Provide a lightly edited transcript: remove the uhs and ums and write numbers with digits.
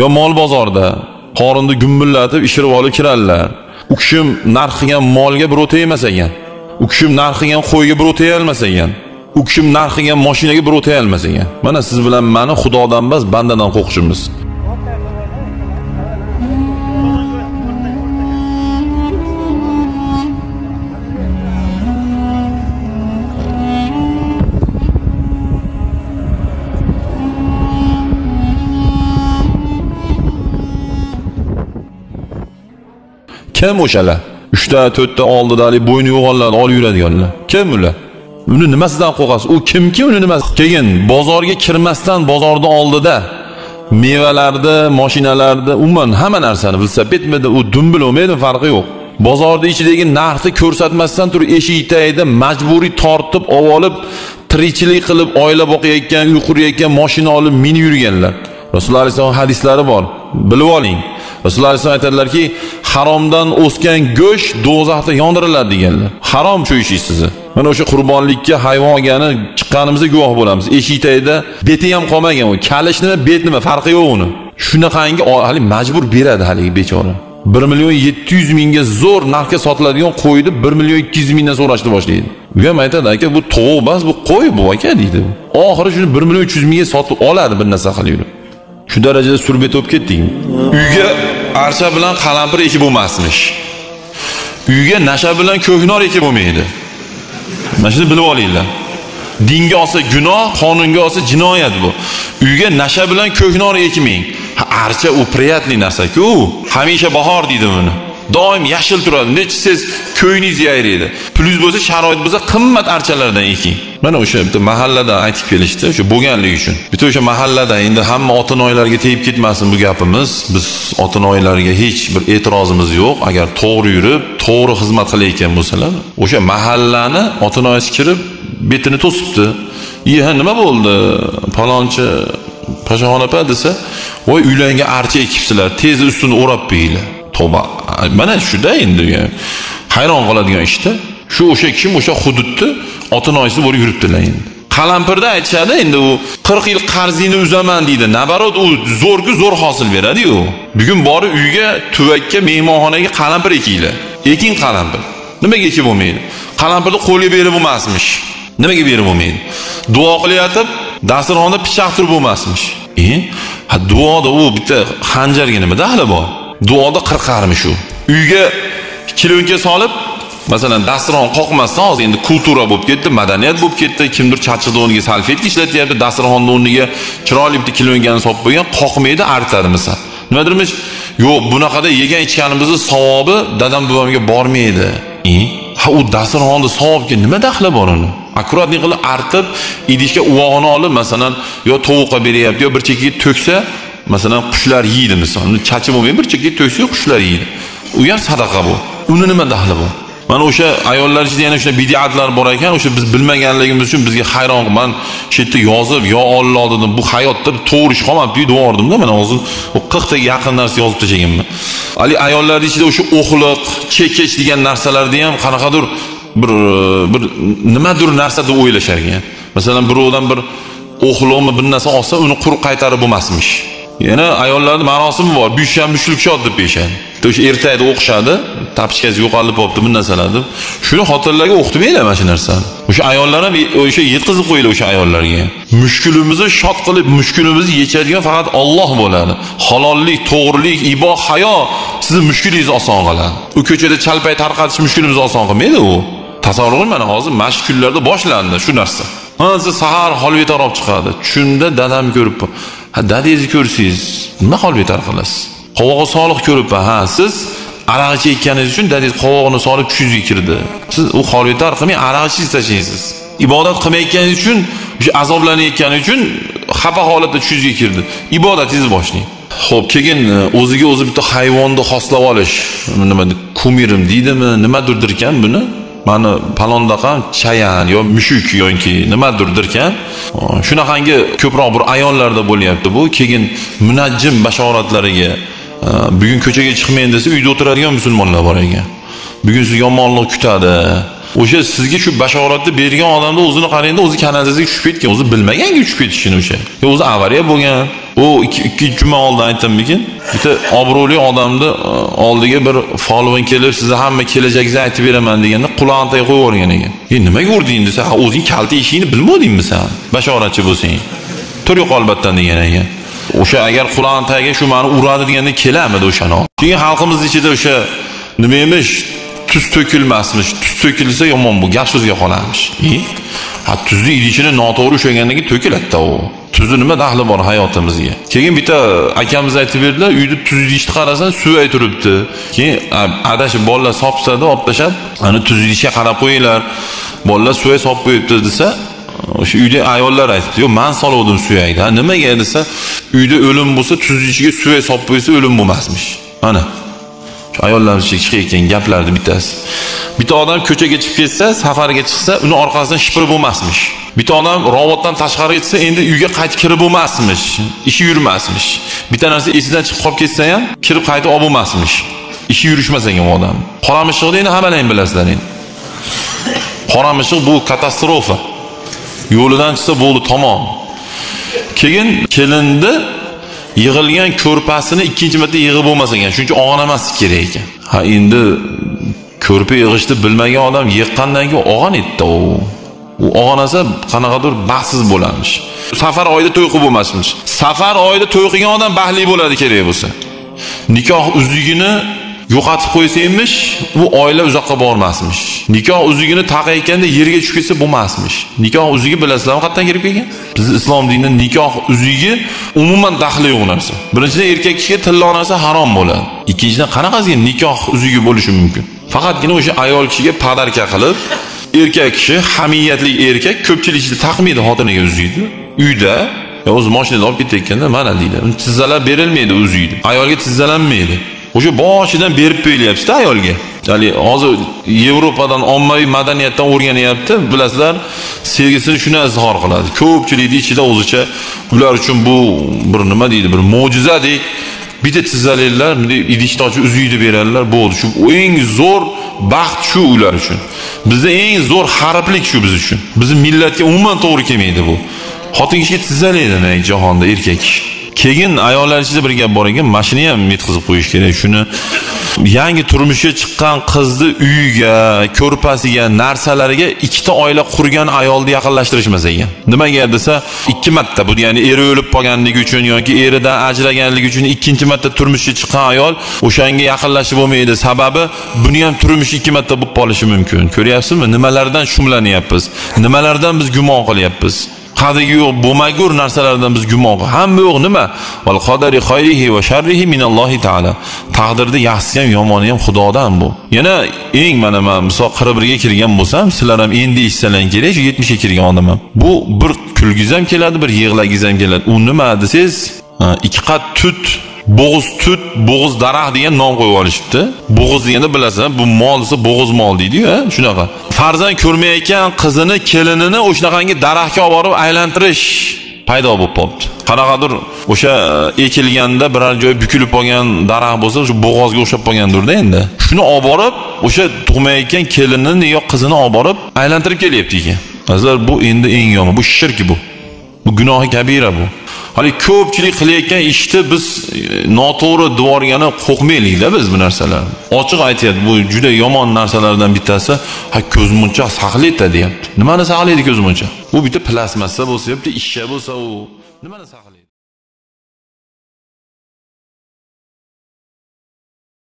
yo mol bozorda qorinni gumbullatib ishirib olib kiradilar. U kishim narx qilgan molga birov tegmas ekan. U kishim narx qilgan qo'yga birov tega olmas ekan. U kishim narx qilgan mashinaga birov tega olmas ekan. Mana siz bilan meni Xudodan emas, bandadan qo'rqishimiz. Kim o'shalar? 3 ta 4 ta oldidagi bo'yni yo'g'onlarni olib yuradiganlar. Kim ular? Uni nimasidan qo'rqasiz? U kimki uni nimasi? Keyin bozorga kirmasdan bozorda oldida mevalarda, mashinalarda, umuman hamma narsani bilsa bitmadi, u dumbil olmaydi, farqi yo'q. Bozorda ichidagi narxni ko'rsatmasdan turib eshik tagida majburiy tortib olib, tirikchilik qilib oila boqayotgan, uy qurayotgan mashina olib minib yurganlar. Rasululloh alayhisolam hadislari bor. Bilib oling. Rasululloh alayhisolam aytadilar-ki, haromdan o'sgan go'sht do'zaxda yondiriladi deganlar. Harom shu ishingiz sizni. Mana o'sha qurbonlikka hayvon olgani chiqqanimizga guvoh bo'lamiz. Eshik tagida beti ham qolmagan u. Kalish nima, bet nima farqi yo'q uni. Shunaqangi hali majbur beradi haligi bechora. 1.700.000 ga zo'r narxga sotiladigan qo'yni 1.200.000 dan so'rashni boshlaydi. U ham aytadi, aka bu tovuq emas, bu qo'y bu aka deydi. Oxiri shuni 1.300.000 ga sotib oladi bir narsa qilib yurib. Shu darajada surbet olib ketdingmi? Uyga archa bilan qalampir ekib bo'lmasmish. Uyga nasha bilan ko'hnor ekib bo'lmaydi. Mana shuni bilib olinglar. Dinga olsa gunoh, qonunga olsa jinoyat bu. Uyga nasha bilan ko'hnor ekmang. Archa u priyatli narsa-ku. Hamisha bahor deydi buni. Doim yashil turadi. Nechsiz ko'yingiz yayraydi. Plus bo'lsa, sharoit bo'lsa, qimmat archalardan eking. Mana o'sha bitta mahallada aytib kelishdi, o'sha bo'lganligi uchun. Bitta o'sha mahallada endi hamma otinoylarga tegib ketmasin bu gapimiz. Biz otinoylarga hech bir e'tirozimiz yo'q. Agar to'g'ri yurib, to'g'ri xizmat qilayotgan bo'lsalar, o'sha mahallani otinoyisi kirib betini to'sibdi. "Ye, nima bo'ldi? Palonchi Pashaxon opa" desa, "Voy, uylarga archa ekibsizlar, tez ustini o'rab qo'yinglar." To'ba. Mana shuda endi hayron qoladigan ishda. Shu o'sha kim o'sha hududni otinoyisi bo'lib yuribdilar endi. Qalampirda aytishadi, endi u 40 yil qarzini uzaman deydi. Nabarot u zo'rku zo'r hosil beradi-yu. Bugun borib uyga, tuvakka, mehmonxonaga qalampir ekinglar. Eking qalampir. Nimaga ekib bo'lmaydi? Qalampirni qo'lga berib bo'lmasmish. Nimaga berib bo'lmaydi? Duo qilyotib, dasturxonda pichoq turib bo'lmasmish. Ha duoda u bitta xanjarga nima daxli bor? Duoda qirqarmi shu. Uyga kilonga solib, masalan, dasturxon qoqmasdan hozir endi kultura bo'lib ketdi, madaniyat bo'lib ketdi. Kimdir chachiqda o'rniga salfetka ishlatyapti, dasturxonning o'rniga chiroyli bitta kilongani solib qo'ygan, qoqmaydi, artadi misol. Nimadirmish? Yo'q, bunaqada yegan ichganimizning savobi dadam buvamga bormaydi. Ha u dasturxonda savobga nima daxli bor uni? Akkuratlik qilib artib, idishga uvog'ini olib, masalan, yo tovuqqa beryapti, yo bir chekkaga to'ksa, masalan, qushlar yeydi misol. Uni chachib bo'lmay bir chekkaga to'ksa, qushlar yeydi. U ham sadaqa bu. Uni nima daxli bor? Mana o'sha ayollar ichida yana o'sha bid'atlar bor ekan, o'sha biz bilmaganligimiz uchun bizga hayron. Men shu yerda yozib, yo Alloh dedim, bu hayotda to'g'ri ish qolmabdi deb duordimda, mana hozir o 40 taga yaqin narsa yozib tashlaganman. Ali ayollar ichida o'sha o'xliq, chekish degan narsalarni ham qanaqadir bir nimadir narsa deb o'ylashar ekan. Masalan, birovdan bir o'xliqmi bir narsa olsa, uni quruq qaytarib bo'lmasmish. Yana ayollarning marosimi bor. Buysham mushlikshot deb peshadi. O'sha ertayda o'qishadi, tapishkasi yo'qolib qolibdi, bu narsalar deb. Shuni xotinlarga o'qitmaylar mana shu narsani. O'sha ayollar ham o'sha yetkazib qo'yiladi o'sha ayollarga. Mushkulimizni shod qilib, mushkulimizni yechadigan faqat Alloh bo'ladi. Halollik, to'g'rilik, iboh, hayo sizning mushkulingizni oson qiladi. U ko'chada chalpay tarqatish mushkulimizni oson qilmaydi u. Tasavvur qiling, mana hozir mashq kunlarda boshlandi shu narsa. Hozir sahar holvetar olib chiqadi. Shunda dadam ko'rib, ha dadangizni ko'rsangiz, nima holvetar qilasiz? Qovog'i soliq ko'rib, ha siz aroq chekkaningiz uchun dadangiz qovog'ini solib tushingizga kirdi. Siz u holvetar qilmay aroq ichib tashlaysiz. Ibodat qilmayotganingiz uchun, o'sha azoblanayotganingiz uchun xafa holatda tushingizga kirdi. Ibodatingizni boshlang. Xo'p, keyin o'ziga o'zi bitta hayvonni xoslab olish, nima kumirim deydimi, nimadir ekan buni? Mana palondaqa chayan yo mushuk yoki nimadir ekan. Shunaqangi ko'proq bir ayollarda bo'lyapti bu. Keyin munajjim bashoratlariga bugun ko'chaga chiqmayman desa, uyda o'tiradigan musulmonlar bor ekan. Bugun siz yomonlik kutadi. O'sha sizga shu bashoratni bergan odamda o'zini qarangda, o'zi kanalizasiga tushib ketgan, o'zi bilmaganga tushib ketishini o'sha. O'zi avariya bo'lgan. O ikki juma oldin aytdimmikin, bitta obro'li odamni oldiga bir following kelib, sizni hamma kelajagingizni aytib beraman deganda qulog'ini qo'yib yuborgan ekan. Nimaga urding desa, o'zing kalta eshikni bilmadingmi sen? Bashoratchi bo'lsang. Tur yo'q albatta degan ekan. O'sha agar qulog'ini tagiga shu meni uradi deganda kelamidi o'shani. Keyin xalqimiz ichida o'sha nima emish, tuz to'kilmasmish. Tuz to'kilsa yomon bu, gap so'zga qolarmish. Ha tuzni idishini noto'g'ri ushlagandan keyin to'kiladi u. Tuzni nima daxli bor hayotimizga? Keyin bitta akamiz aytib berdilar, uyda tuz idishni qarasan, suv turibdi. Keyin adashib bolalar sopsada olib tashab, ana tuz idishga qarab qo'yinglar. Bolalar suv solib qo'yibdi desa, o'sha uyda ayollar aytdi, "Yo'q, men soluvdim suyakda." Nimaga desa, uyda o'lim bo'lsa, tuz ichiga suv solib qo'ysa o'lim bo'lmasmish. Mana. Shu ayollarimiz chiqayotgan gaplarni bittasi. Bitta odam ko'chaga chiqib ketsa, safarga chiqsa, uni orqasidan shipir bo'lmasmish. Bitta odam robotdan tashqariga chiqsa, endi uyga qaytib kirib bo'lmasmish. Ishi yurmasmish. Bitta narsa esidan chiqib qolib ketsa ham, kirib qaytib olib bo'lmasmish. Ishi yurishmas ekan u odam. Qoramishliqni endi hammalar bilasizlar endi. Qoramishliq bu katastrofa. Yo'lidan chiqsa bo'ldi, tamom. Keyin kelindi yig'ilgan ko'rpasini ikkinchi marta yig'ib bo'lmas ekan. Chunki og'anamaslik kerak ekan. Ha endi ko'rpa yig'ishni bilmagan odam yiqqandan keyin og'an etdi u. U og'anasa qanaqadir baxtsiz bo'larmish. Safar oyida to'y qilib bo'lmasmish. Safar oyida to'y qilgan odam baxtli bo'ladi kerak bo'lsa. Nikoh uzugini yo'qotib qo'ysaymish, bu oila uzoqqa bormasmish. Nikoh uzugini taqayotganda yerga tushib ketsa bo'lmasmish. Nikoh uzugi bilasizlarmi qatdan kirib kelgan? Bizning islom dinida nikoh uzugi umuman daxli yo'q narsa. Birinchidan erkak kishiga tilla narsa harom bo'ladi. Ikkinchidan qanaqasiga nikoh uzugi bo'lishi mumkin? Faqatgina o'sha ayol kishiga padarka qilib, erkak kishi hamiyatli erkak ko'pchilik ichida taqmaydi xotiniga uzugini. Uyda o'zi mashinada olib ketayotganda mana deydi. Tizzalab berilmaydi uzugini. Ayolga tizzalanmaydi. O'sha boshidan berib qo'yilyapti ayolga. Ya'ni hozir Yevropadan ommaviy madaniyatdan o'rganyapti. Bilasizlar, sevgisini shuna izhor qiladi. Ko'pchilikning ichida o'zicha ular uchun bu bir nima deydi, bir mo'jizadek. Bitta tizzalaylar, idishni ochib uzuyni beradilar, bo'ldi. Shu eng zo'r baxt shu ular uchun. Bizda eng zo'r harflik shu biz uchun. Bizning millatga umuman to'g'ri kelmaydi bu. Xotin kishiga tizzalaydi jahonda erkak. Keyin ayollar ichida bir gap bor ekan, mashina ham yetkazib qo'yish kerak. Shuni yangi turmushga chiqqan qizni uyiga, ko'rpasiga, narsalariga ikkita oila qurgan ayolni yaqinlashtirishmas ekan. Nimaga desa, ikki marta bu, ya'ni eri o'lib qolganligi uchun yoki eridan ajraganligi uchun ikkinchi marta turmushga chiqqan ayol o'shanga yaqinlashib bo'lmaydi. Sababi buni ham turmush ikki marta bo'lib qolishi mumkin. Ko'ryapsizmi? Nimalardan shumlanyapmiz? Nimalardan biz gumon qilyapmiz? Qadriga yo'q bo'lmagur narsalardan biz gumon qilamiz. Hamma yo'q nima? Val qadari khayrihi va sharrihi minallohi taala. Taqdirda yaxshisi ham yomoni ham Xudodan bu. Yana eng men misol 41 ga kirgan bo'lsam, sizlar ham endi eshitsalar kerak, 70 ga kirgan odamman. Bu bir kulgiz ham keladi, bir yig'lagiz ham keladi. U nima desiz? Ikki qat tut, bo'g'iz daraxt degan nom qo'yib olishibdi. Bo'g'iz deganda bilasizlar, bu mol desa bo'g'iz mol deydi-ku, shunaqa. Farzand ko'rmayotgan qizini, kelinini o'shanaqangi daraxtga olib borib aylantirish paydo bo'lib qoldi. Qanaqadir o'sha ekilganda birar joy bukilib qolgan daraxt bo'lsa, o'sha bo'g'ozga o'xshab qolgandir-da endi. Shuni olib borib, o'sha tug'mayotgan kelinini yo qizini olib borib aylantirib kelyapti ekan. Azizlar, bu endi eng yomon, bu shirk bu. Bu gunohi kabira bu. Hali ko'pchilik qilayotgan ishni biz noto'g'ri devorgani qo'rqmaylikda biz bu narsalarni. Ochiq aytayapti, bu juda yomon narsalardan bittasi, ko'zmunchoq saqlaydi deyapti. Nimani saqlaydi ko'zmunchoq? Bu bitta plasmassa bo'lsa, bitta ishcha bo'lsa u nimani saqlaydi?